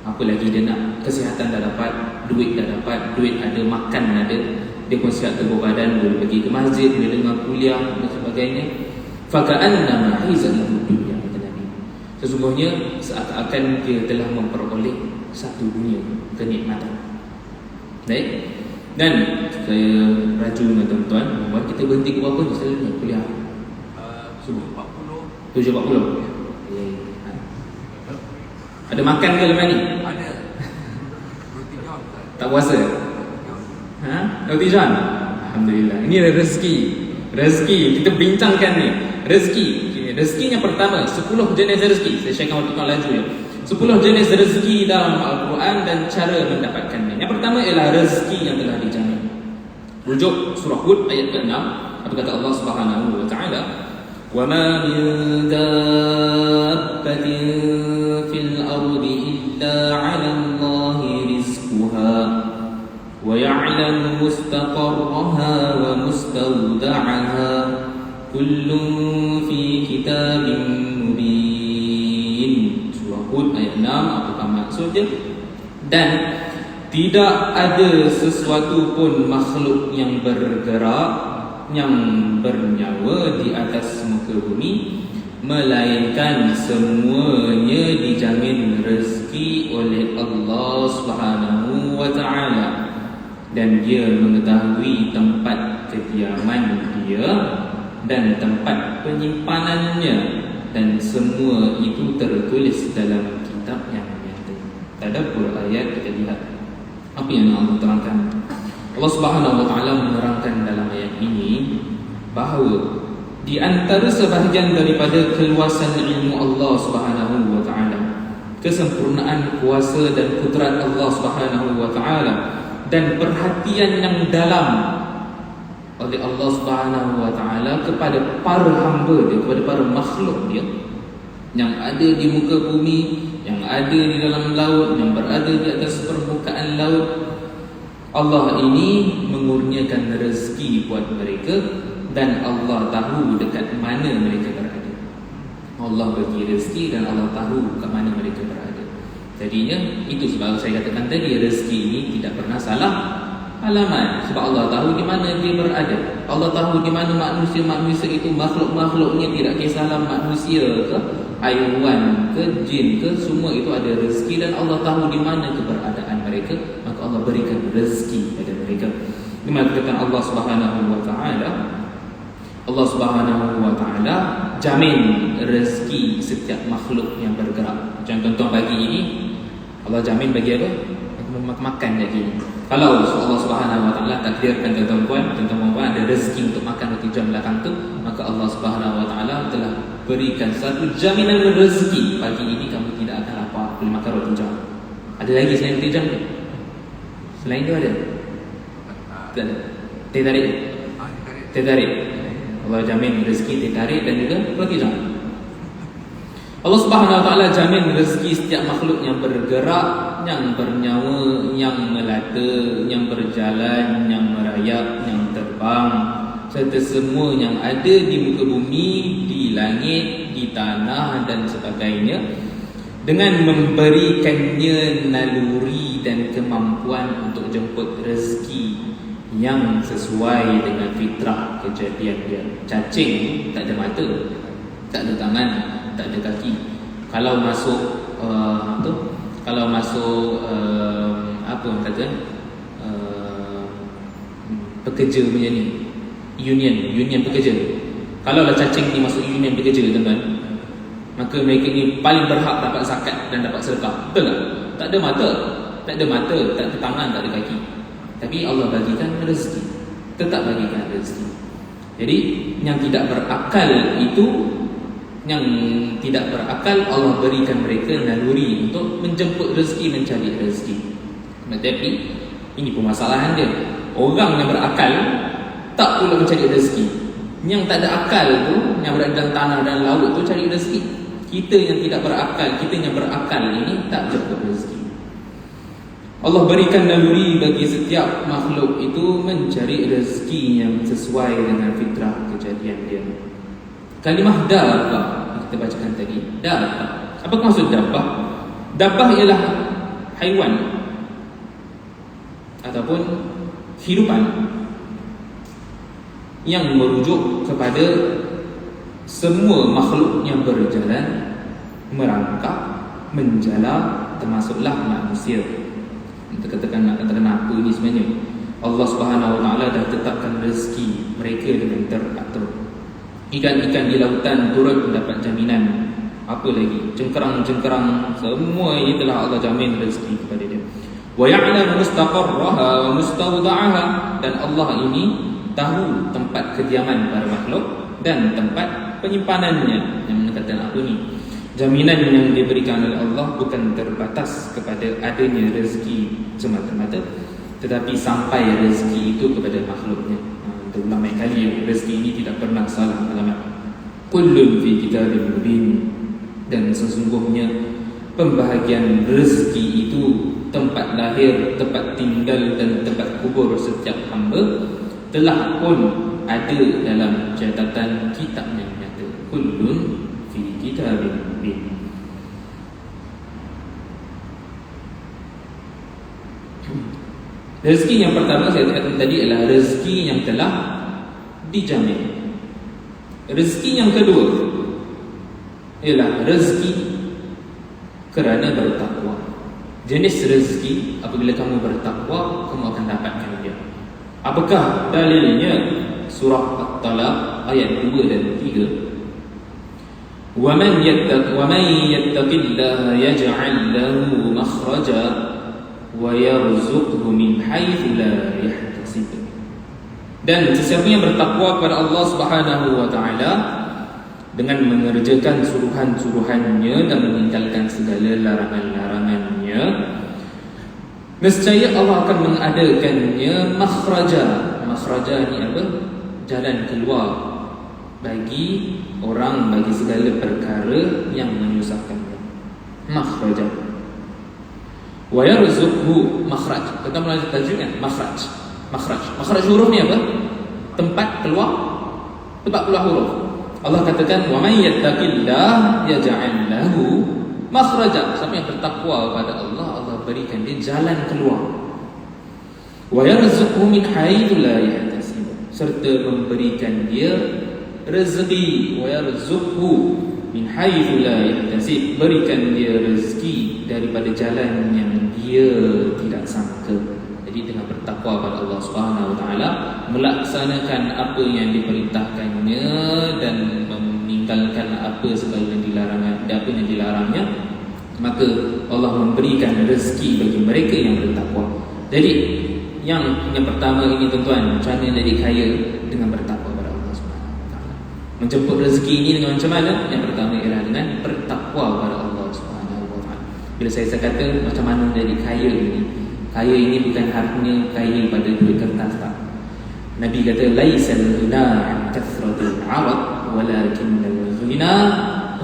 Apa lagi dia nak? Kesihatan dah dapat, duit dah dapat, duit ada, makan ada, dia pun sihat tubuh badan, boleh pergi ke masjid, boleh dengar kuliah dan sebagainya. Faka'annama hizat lahu dunya, kata Nabi. Sesungguhnya seakan-akan dia telah memperoleh satu dunia kenikmatan. Baik. Dan saya raju dengan tuan-tuan, bahawa kita berhenti ke berapa ni selalunya kuliah? 7.40. Ada makan ke lepas ni? Ada. Roti john. Tak puasa? Roti john? Alhamdulillah. Ini adalah rezeki. Rezeki kita bincangkan ni. Rezeki. Rezeki yang pertama, 10 jenis rezeki. Saya sharekan waktu laju ya. 10 jenis rezeki dalam Al-Quran dan cara mendapatkannya. Yang pertama ialah rezeki yang telah dijamin. Rujuk surah Hud ayat ke-6. Apa kata Allah Subhanahu wa taala? "Wa ma min dabbatin fil ardi illa 'ala Allahi rizquha wa ya'lamu mustaqarraha wa mustawda'aha kullun fi kitabin mubin." Surah Hud ayat 6. Apakah maksudnya? Dan tidak ada sesuatu pun makhluk yang bergerak, yang bernyawa di atas muka bumi, melainkan semuanya dijamin rezeki oleh Allah Subhanahu wa taala, dan dia mengetahui tempat kediaman dia dan tempat penyimpanannya, dan semua itu tertulis dalam kitab yang nyata. Tadabbur ayat, kita lihat apa yang Allah terangkan. Allah Subhanahu wa taala menerangkan dalam ayat ini bahawa di antara sebahagian daripada keluasan ilmu Allah Subhanahu wa taala, kesempurnaan kuasa dan kudrat Allah Subhanahu wa taala, dan perhatian yang dalam oleh Allah Subhanahu wa taala kepada para hamba dia, kepada para makhluk dia yang ada di muka bumi, yang ada di dalam laut, yang berada di atas permukaan laut. Allah ini mengurniakan rezeki buat mereka, dan Allah tahu dekat mana mereka berada. Allah bagi rezeki dan Allah tahu kat mana mereka berada. Jadinya itu sebab saya katakan tadi, rezeki ini tidak pernah salah alamat, sebab Allah tahu di mana dia berada. Allah tahu di mana manusia-manusia itu, makhluk-makhluknya, tidak kisahlah manusia ke, haiwan ke, jin ke, semua itu ada rezeki, dan Allah tahu di mana keberadaan mereka. Maka Allah Allah berikan rezeki pada mereka. Dengan kata Allah Subhanahu wa taala, Allah Subhanahu wa taala jamin rezeki setiap makhluk yang bergerak. Macam tuan-tuan pagi ini, Allah jamin bagi apa? Makan lagi. Kalau Allah Subhanahu wa taala takdirkan tuan-tuan ada rezeki untuk makan roti jam belakang tu, maka Allah Subhanahu wa taala telah berikan satu jaminan rezeki. Pagi ini kamu tidak akan lapar boleh makan roti jam. Ada lagi selain roti jam ni? Selain itu ada? Tak ada. Teh tarik. Teh tarik. Allah jamin rezeki teh tarik dan juga roti jam. Allah Subhanahu wa taala jamin rezeki setiap makhluk yang bergerak, yang bernyawa, yang melata, yang berjalan, yang merayap, yang terbang, serta semua yang ada di muka bumi, di langit, di tanah dan sebagainya, dengan memberikannya naluri dan kemampuan untuk jemput rezeki yang sesuai dengan fitrah kejadian dia. Cacing tak ada mata, tak ada tangan, tak ada kaki. Kalau masuk apa orang kata pekerja punya ni, union pekerja. Kalau lah cacing ni masuk union pekerja tuan-tuan, maka mereka ni paling berhak dapat zakat dan dapat sedekah. Betul tak? Tak ada mata, tak ada tangan, tak ada kaki, tapi Allah bagikan rezeki, tetap bagikan rezeki. Jadi yang tidak berakal itu, yang tidak berakal Allah berikan mereka naluri untuk menjemput rezeki, mencari rezeki. Tetapi ini permasalahan dia. Orang yang berakal tak pula mencari rezeki. Yang tak ada akal tu, yang berada dalam tanah dan laut tu cari rezeki. Kita yang tidak berakal, kita yang berakal ini tak jemput rezeki. Allah berikan naluri bagi setiap makhluk itu mencari rezeki yang sesuai dengan fitrah kejadian dia. Kalimah dabbah kita bacakan tadi, dabbah. Apa maksud dabbah? Dabbah ialah haiwan ataupun kehidupan yang merujuk kepada semua makhluk yang berjalan, merangkak, menjala, termasuklah manusia. Kita katakan nak katakan apa ini sebenarnya? Allah Subhanahu wa taala dah tetapkan rezeki mereka dengan teratur. Ikan-ikan di lautan turut mendapat jaminan. Apa lagi? Cengkerang-cengkerang, semua ini telah Allah jamin rezeki kepada dia. Wa ya'lamu mustaqarraha wa mustawda'aha, dan Allah ini tahu tempat kediaman para makhluk dan tempat penyimpanannya. Yang menakatan apa ni? Jaminan yang diberikan oleh Allah bukan terbatas kepada adanya rezeki semata-mata, tetapi sampai rezeki itu kepada makhluknya. Ulama kali rezeki ini tidak pernah salah alamat. Kullun fi kitabim mubin, dan sesungguhnya pembahagian rezeki itu, tempat lahir, tempat tinggal dan tempat kubur setiap hamba telah pun ada dalam catatan kitab yang nyata. Kullun fi kitabim mubin. Rezeki yang pertama saya katakan tadi adalah rezeki yang telah dijamin. Rezeki yang kedua ialah rezeki kerana bertakwa. Jenis rezeki apabila kamu bertakwa, kamu akan dapatkan dia. Apakah dalilnya? Surah At-Talaq ayat 2 dan 3. Wa man yattaqillaha yaj'al lahu makhraja wa yarzuqhu min haitsu la yahtasib. Dan sesiapa yang bertakwa kepada Allah Subhanahu wa taala dengan mengerjakan suruhan-suruhannya dan meninggalkan segala larangan-larangannya, nescaya Allah akan mengadakannya makhraja. Makhraja ni apa? Jalan keluar bagi orang, bagi segala perkara yang menyusahkannya. Makhraja. Wa yarzuqhu makhraj. Kita melanjut tajuk kan? Makhraj. Makhraj huruf ni apa? Tempat keluar huruf. Allah katakan wa may yattaqillah yaj'al lahu makhraja. Siapa yang bertakwa kepada Allah, Allah berikan dia jalan keluar. Wa yarzuqhu min haitsu la yahtasib, serta memberikan dia rezeki. Wa yarzuqhu min haitsu la yahtasib, berikan dia rezeki daripada jalan yang dia tidak sangka. Jadi dengan bertakwa pada Allah Subhanahu Wa Taala, melaksanakan apa yang diperintahkannya dan meninggalkan apa segala yang dilarangnya, maka Allah memberikan rezeki bagi mereka yang bertakwa. Jadi yang pertama ini tuan-tuan, cara jadi kaya dengan bertakwa pada Allah Subhanahu Wa Taala. Menjemput rezeki ini dengan macam mana? Yang pertama ialah dengan bertakwa pada Allah Subhanahu Wa Taala. Bila saya kata macam mana jadi kaya ini, kaya ini bukan harta kaya pada duit kertas tak. Nabi kata laisal ghina an kathratil 'arad walakinnal ghina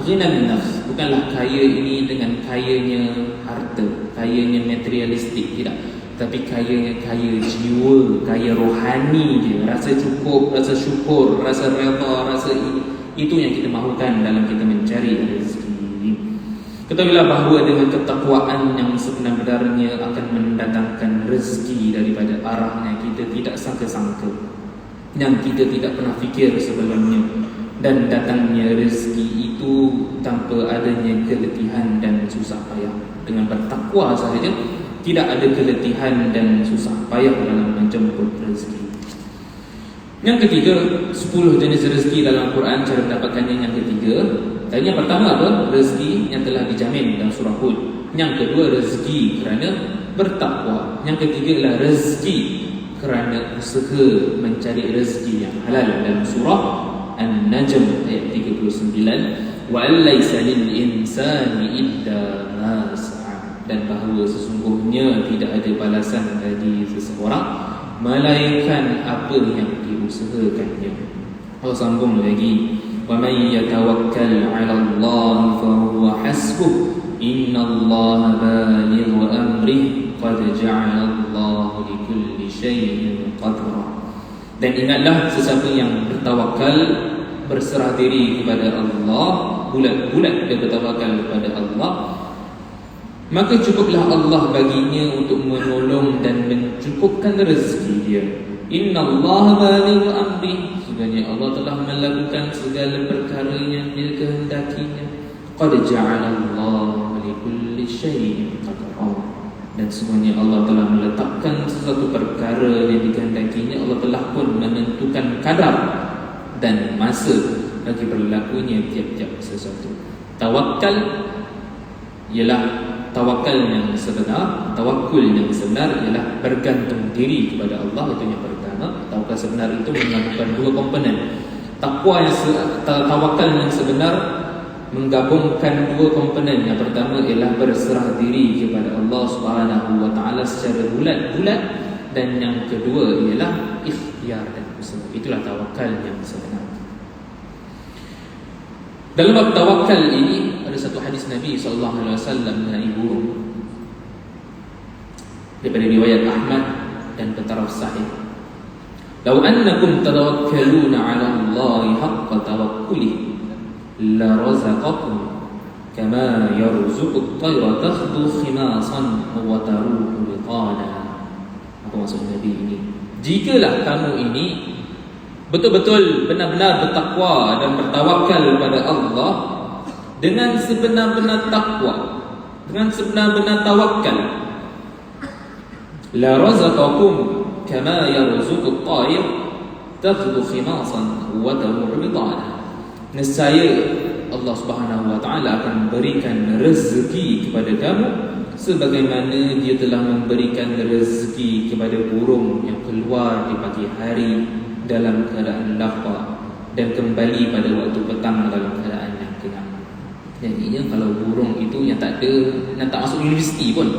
ghina an-nafs. Bukanlah kaya ini dengan kayanya harta, kayanya materialistik, tidak. Tapi kayanya kaya jiwa, kaya rohani dia, rasa cukup, rasa syukur, rasa redha, rasa itu yang kita mahukan dalam kita mencari rezeki. Ketahuilah bahawa dengan ketakwaan yang sebenar-benarnya akan mendatangkan rezeki daripada arahnya kita tidak sangka-sangka, yang kita tidak pernah fikir sebelumnya, dan datangnya rezeki itu tanpa adanya keletihan dan susah payah. Dengan bertakwa sahaja tidak ada keletihan dan susah payah dalam menjemput rezeki. Yang ketiga, 10 jenis rezeki dalam Al-Quran, cara mendapatkannya yang ketiga. Dan yang pertama apa? Rezeki yang telah dijamin dalam surah Hud. Yang kedua, rezeki kerana bertakwa. Yang ketiga adalah rezeki kerana usaha mencari rezeki yang halal dalam surah An-Najm ayat 39. Wa allaysa lil insani illa ma sa'a. Dan bahawa sesungguhnya tidak ada balasan bagi seseorang melainkan apa yang diusahakannya. Allah sambung lagi, wa may yatawakkal 'ala Allah fa huwa hasbuh innallaha balighu amrihi qad ja'ala Allah likulli shay'in qadra. Dan ingatlah, sesiapa yang bertawakal, berserah diri kepada Allah, bulat-bulat dia bertawakal kepada Allah, maka cukuplah Allah baginya untuk menolong dan mencukupkan rezeki dia. Innallaha balighu amri, sebenarnya Allah telah melakukan segala perkara yang Dia kehendakinya. Qad ja'ala Allah likulli syai'in qadra. Dan sebenarnya Allah telah meletakkan sesuatu perkara yang dikehendakinya. Allah telah pun menentukan kadar dan masa bagi berlakunya tiap-tiap sesuatu. Tawakal ialah tawakal yang sebenar. Tawakul yang sebenar ialah bergantung diri kepada Allah. Itu yang pertama. Tawakal sebenar itu menggabungkan dua komponen. Tawakal yang sebenar menggabungkan dua komponen. Yang pertama ialah berserah diri kepada Allah Subhanahu Wa Taala secara bulat-bulat, dan yang kedua ialah ikhtiar dan usaha. Itulah tawakal yang sebenar. Dalam bab tawakal ini ada satu hadis Nabi SAW mengenai burung daripada riwayat Ahmad dan bertaraf sahih. Lau annakum tawakkaluna 'ala Allahi haqqa tawakkulih la razaqakum kama yarzuqu at-tayra takhdu khimasan wa taruhu biqana. Apa maksud Nabi ini? Jikalah kamu ini betul-betul benar-benar bertakwa dan bertawakal kepada Allah dengan sebenar-benar takwa, dengan sebenar-benar tawakal, la razaqakum kama yarzuqu at-tayr takhdu khimasan wa taruhu biqana. Nescaya Allah Subhanahu Wa Taala akan berikan rezeki kepada kamu sebagaimana Dia telah memberikan rezeki kepada burung yang keluar di pagi hari dalam keadaan lapar dan kembali pada waktu petang dalam keadaan yang kenyang. Jadinya kalau burung itu yang tak masuk universiti pun,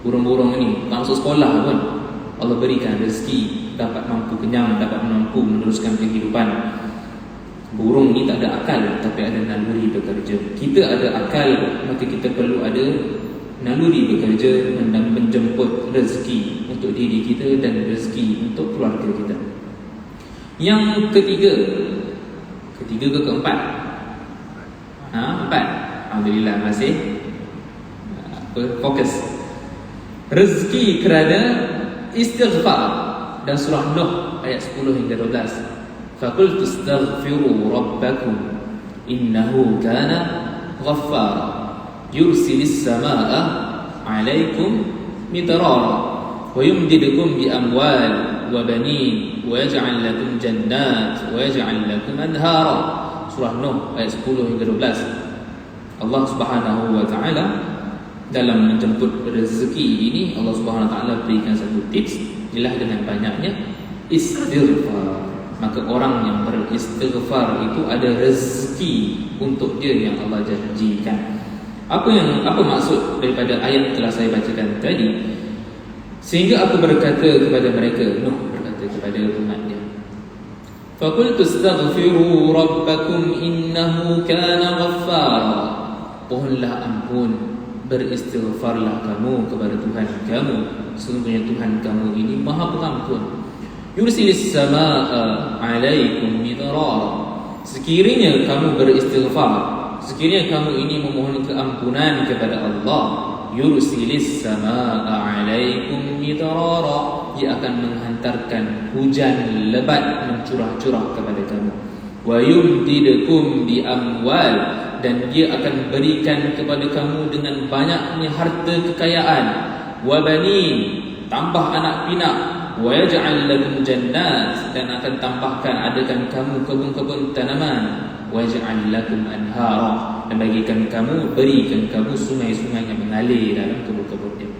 burung-burung ini tak masuk sekolah pun, Allah berikan rezeki, dapat mampu kenyang, dapat mampu meneruskan kehidupan. Burung ni tak ada akal, tapi ada naluri bekerja. Kita ada akal, maka kita perlu ada naluri bekerja dan menjemput rezeki untuk diri kita dan rezeki untuk keluarga kita. Yang ketiga ke keempat? Empat. Alhamdulillah, masih fokus. Rezeki kerana istighfar dan surah Nuh ayat 10 hingga 12. فَقُلْتُ اسْتَغْفِرُوا رَبَّكُمْ إِنَّهُ كَانَ غَفَّارًا يُرْسِلِ السَّمَاءَ عَلَيْكُمْ مِدْرَارًا wa yumdidukum bi amwal wa banin wa yaj'al lakum jannat wa yaj'al lakum anhara. Surah Nuh ayat 10 hingga 12. Allah Subhanahu wa taala dalam menjemput rezeki ini, Allah Subhanahu wa taala berikan satu tips, ialah dengan banyaknya istighfar. Maka orang yang beristighfar itu ada rezeki untuk dia yang Allah janjikan. Apa maksud daripada ayat yang telah saya bacakan tadi? Sehingga aku berkata kepada mereka, Nuh berkata kepada umatnya, faqultu astaghfiru rabbakum innahu kana ghaffara. Mohonlah ampun, beristighfarlah kamu kepada Tuhan kamu, sesungguhnya Tuhan kamu ini Maha Pengampun. Yursilis samaa alaikum midrara. Sekiranya kamu beristighfar, sekiranya kamu ini memohon keampunan kepada Allah, yursilis samaa alaikum midrara, Dia akan menghantarkan hujan lebat mencurah-curah kepada kamu. Wa yumdidukum bi amwal, dan Dia akan berikan kepada kamu dengan banyaknya harta kekayaan. Wa banin, tambah anak pinak. Wa yaj'al lakum jannat, dan akan tambahkan adakan kamu kebun-kebun tanaman. Wa yaj'al lakum anhara, dan berikan kamu sungai-sungai yang mengalir dalam kebun-kebun dia.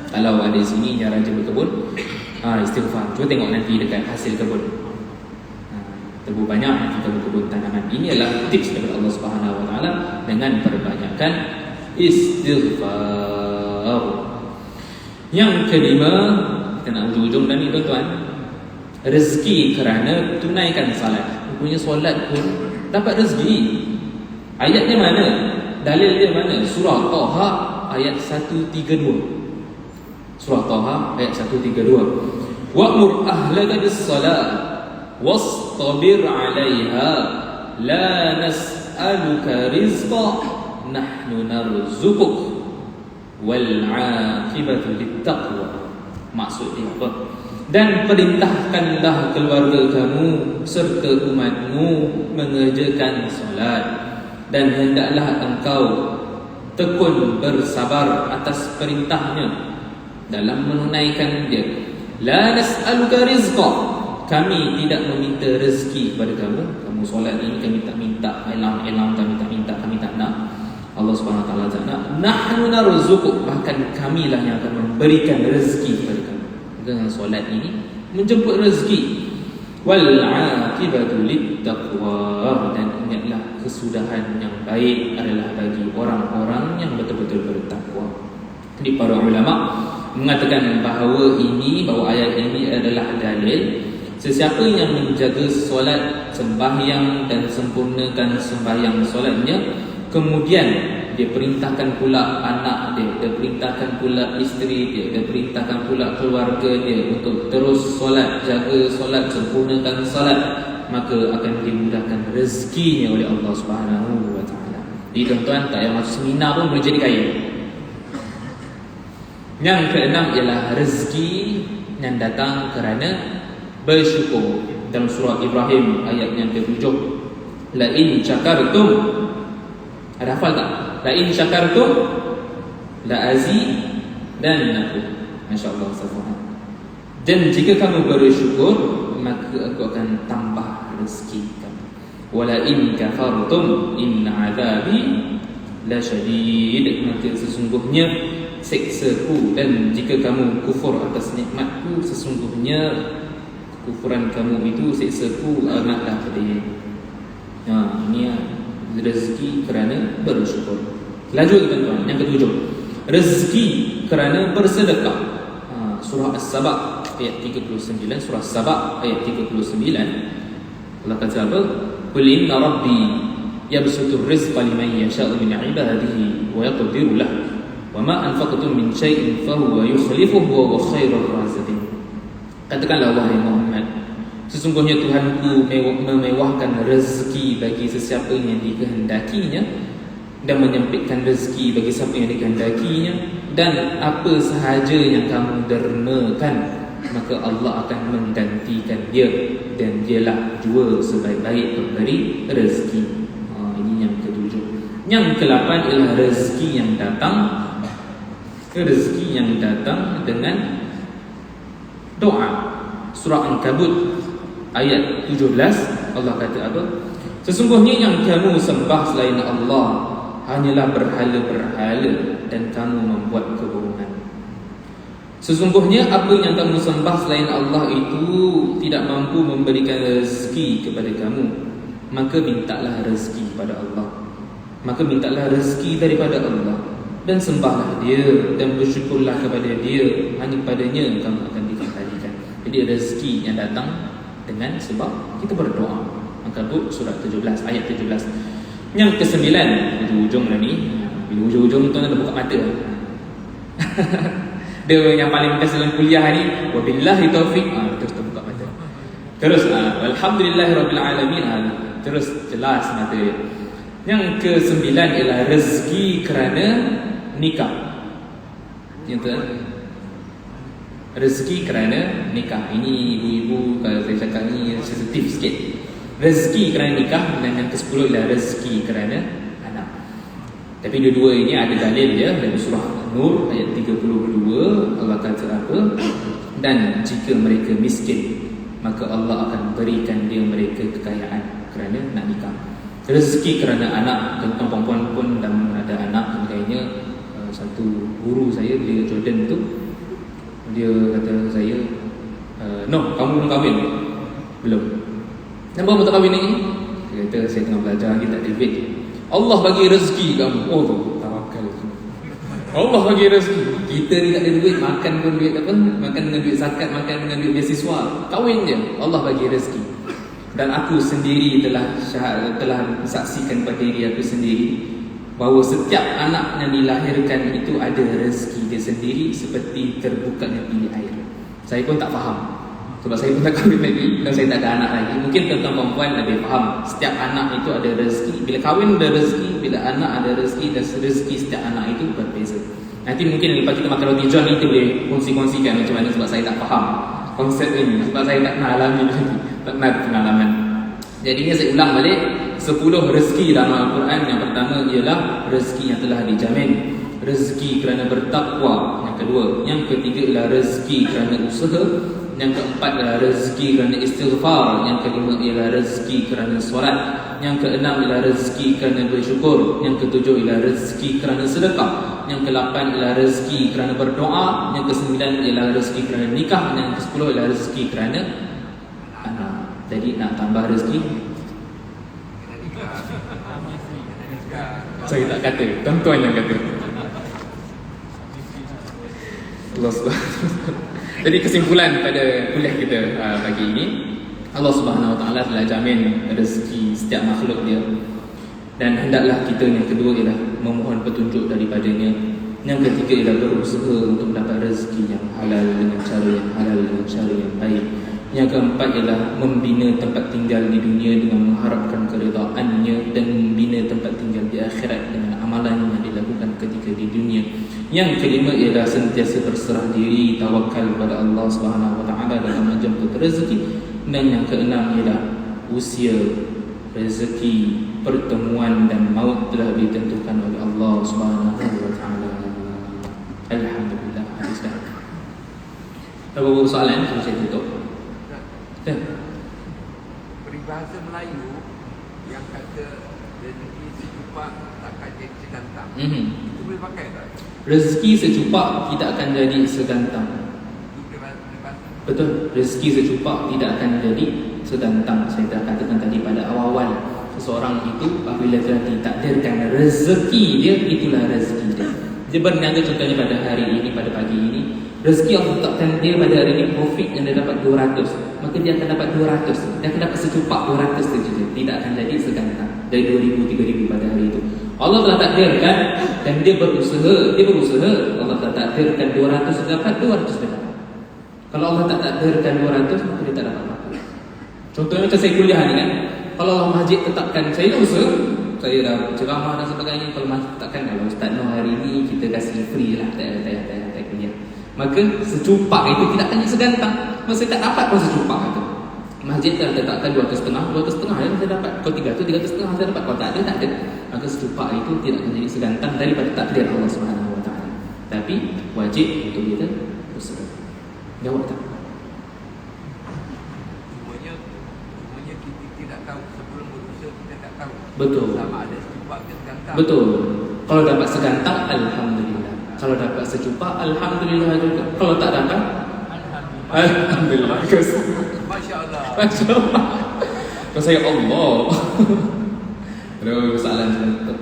Kalau ada sini yang raja berkebun, istighfar. Cuba tengok nanti dekat hasil kebun. Tebu banyak nanti kebun-kebun tanaman. Ini adalah tips daripada Allah Subhanahu wa taala dengan perbanyakkan istighfar. Yang kelima, kita nak ujung-ujung dah ni tuan-tuan, rezeki kerana tunaikan salat. Punya solat pun dapat rezeki. Ayatnya mana? Dalil dia mana? Surah Taha ayat 132. Surah Taha ayat 132. Wa'mur ahlaka bis-salat wastabir 'alaiha la nas'aluka rizqa nahnu narzuquk wal 'aqibatu lit-taqwa. Maksud dia apa? Dan perintahkanlah keluarga kamu serta umatmu mengerjakan solat, dan hendaklah engkau tekun bersabar atas perintahnya dalam menunaikan dia. La nas'aluka rizqa, kami tidak meminta rezeki kepada kamu. Kamu solat ini kami tak minta, elang-elang kami tak minta, kami tak nak. Allah Subhanahu wa taala tak nak. Nahnu narzuquk, bahkan kamilah yang akan memberikan rezeki kepada kamu. Dengan solat ini menjemput rezeki. Wal 'aqibatu lit-taqwa, dan ingatlah kesudahan yang baik adalah bagi orang-orang yang betul-betul bertakwa. Jadi para ulama mengatakan bahawa ayat ini adalah dalil sesiapa yang menjaga solat, sembahyang dan sempurnakan sembahyang solatnya, kemudian dia perintahkan pula anak dia, dia perintahkan pula isteri dia, dia perintahkan pula keluarga dia untuk terus solat, jaga solat, sempurnakan solat, maka akan dimudahkan rezekinya oleh Allah Subhanahu wa taala. Jadi tuan-tuan, tak payah masuk seminar pun boleh jadi kaya. Yang keenam ialah rezeki yang datang kerana bersyukur. Dalam surah Ibrahim ayat yang ke-7, la in syakartum, ada hafal tak? La in syakartum la azidannakum. Masya-Allah, safwan. Dan jika kamu bersyukur, maka aku akan tambah rezeki kamu. Wala in kafartum inna azabi la syadid, maka sesungguhnya seksaku, dan jika kamu kufur atas nikmatku, sesungguhnya kufuran kamu itu, seksaku amatlah pedih. Ini rezeki kerana bersyukur. Lanjut tuan-tuan, yang ketujuh, rezeki kerana bersedekah. Surah As-Saba ayat 39, surah As-Saba ayat 39. Allah kata apa? Qul inna rabbi yabsutur rizqa liman yasha'u min 'ibadihi wa yaqdiru lahu wa ma anfaqtum min syai'in fahuwa yukhlifuhu wa huwa khairur raziqin. Katakanlah wahai Muhammad, sesungguhnya Tuhanku memewahkan rezeki bagi sesiapa yang dikehendakinya dan menyempitkan rezeki bagi siapa yang dikehendakinya, dan apa sahaja yang kamu dermakan maka Allah akan menggantikan dia, dan dialah jua sebaik-baik pemberi rezeki. Ini yang ketujuh. Yang ke-8 ialah rezeki yang datang dengan doa. Surah Ankabut ayat 17, Allah kata apa? Sesungguhnya yang kamu sembah selain Allah hanyalah berhala-berhala dan kamu membuat kebohongan. Sesungguhnya apa yang kamu sembah selain Allah itu tidak mampu memberikan rezeki kepada kamu, maka mintalah rezeki pada Allah. Maka mintalah rezeki daripada Allah dan sembahlah Dia dan bersyukurlah kepada Dia. Hanya padanya kamu akan dikembalikan. Jadi rezeki yang datang dengan sebab kita berdoa. Ankabut surat 17 ayat 17. Yang ke-9, ujung-ujung lah ni. Bila ujung-ujung tu nak buka mata. Dia yang paling best dalam kuliah ni, wabillahi taufiq, terus terbuka mata. Terus alhamdulillahirabbil alamin, terus jelas mata dia. Yang ke-9 ialah rezeki kerana nikah. Yang tu rezeki kerana nikah. Ini ibu-ibu kalau saya cakap ni sensitif sikit. Rezeki kerana nikah. Dan yang ke-10 ialah rezeki kerana anak. Tapi dua-dua ini ada dalil dia dalam surah Nur ayat 32. Allah kata apa? Dan jika mereka miskin, maka Allah akan berikan dia mereka kekayaan kerana nak nikah. Rezeki kerana anak. Tentang perempuan pun dan ada anak sebagainya. Satu guru saya, dia Jordan tu, dia kata saya, no, kamu belum kahwin? Belum. Kenapa kamu tak kahwin lagi? Dia kata saya tengah belajar lagi, tak ada duit. Allah bagi rezeki kamu. Oh tu, tawakal. Allah bagi rezeki. Kita ni tak ada duit, makan pun duit apa? Makan dengan duit zakat, makan dengan duit beasiswa. Kahwin je, Allah bagi rezeki. Dan aku sendiri telah saksikan pada diri aku sendiri bahawa setiap anak yang dilahirkan itu ada rezeki dia sendiri, seperti terbukanya bilik air. Saya pun tak faham sebab saya pun tak kahwin lagi dan saya tak ada anak lagi. Mungkin tuan-tuan perempuan lebih faham. Setiap anak itu ada rezeki. Bila kahwin ada rezeki, bila anak ada rezeki, dan rezeki setiap anak itu berbeza. Nanti mungkin lepas kita makan roti john ni, kita boleh kongsi-kongsikan macam mana, sebab saya tak faham konsep ini, sebab saya tak pernah alami lagi, tak pernah pengalaman. Jadinya saya ulang balik 10 rezeki dalam Al-Quran. Yang pertama ialah rezeki yang telah dijamin, rezeki kerana bertakwa. Yang kedua, yang ketiga ialah rezeki kerana usaha. Yang keempat ialah rezeki kerana istighfar. Yang kelima ialah rezeki kerana solat. Yang keenam ialah rezeki kerana bersyukur. Yang ketujuh ialah rezeki kerana sedekah. Yang ke-8 ialah rezeki kerana berdoa. Yang ke-9 ialah rezeki kerana nikah. Dan yang ke-10 ialah rezeki kerana anak. Jadi nak tambah rezeki, saya tak kata, tuan-tuan yang kata. Allah Subhanahu. Jadi kesimpulan pada kuliah kita pagi ini, Allah Subhanahu Wa Taala telah jamin rezeki setiap makhluk dia. Dan hendaklah kita, yang kedua ialah memohon petunjuk daripadanya. Yang ketiga ialah berusaha untuk mendapat rezeki yang halal dengan cara yang halal, dengan cara yang baik. Yang keempat ialah membina tempat tinggal di dunia dengan mengharapkan keredaannya, dan membina tempat tinggal di akhirat dengan amalan yang dilakukan ketika di dunia. Yang kelima ialah sentiasa berserah diri, tawakal kepada Allah Subhanahu Wa Taala dalam menjemput rezeki. Dan yang keenam ialah usia, rezeki, pertemuan dan maut telah ditentukan oleh Allah Subhanahu Wa Taala. Alhamdulillah. Habis dah. Ada beberapa soalan yang saya tutup. Peribahasa Melayu yang kata rezeki secupak takkan jadi segantang, itu boleh pakai tak? Rezeki secupak tidak akan jadi segantang. Betul, rezeki secupak tidak akan jadi segantang. Saya dah katakan tadi pada awal-awal, seseorang itu apabila telah ditakdirkan rezeki dia, itulah rezeki dia. Dia berniaga contohnya pada hari ini, pada pagi ini, rezeki Allah letakkan dia pada hari ini, profit yang dia dapat 200, maka dia akan dapat 200. Dia akan dapat secupak 200 saja. Tidak akan jadi segantang dari 2,000, 3,000 pada hari itu. Allah telah takdirkan dan dia berusaha. Allah telah takdirkan 200 dia dapat, 200 dia dapat. Kalau Allah tak takdirkan 200, maka dia tak dapat apa-apa. Contohnya macam saya kuliah ni kan, kalau Allah masjid tetapkan, saya dah usaha, saya dah ceramah dan sebagainya. Kalau masjid tetapkan, kalau Ustaz Noh hari ni kita kasih free lah, tak kuliah, maka secupak itu tidak akan segantang. Masa tak dapat pun secupak itu. Masjid telah letakkan 200,500 yang saya dapat. Kalau 300,500 saya dapat. Kalau tak ada. Maka secupak itu tidak akan jadi segantang daripada takdir Allah Subhanahu Wa Taala. Tapi wajib untuk kita usaha. Jawab tak? Betul. Sama ada secupak ke segantang. Betul. Kalau dapat segantang, alhamdulillah. Kalau dapat secupak, alhamdulillah juga. Kalau tak dapat, alhamdulillah. Masya Allah. Masya Allah. Kalau saya Allah. Aduh, soalan itu.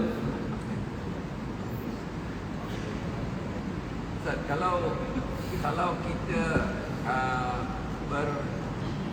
Ustaz, kalau kita ber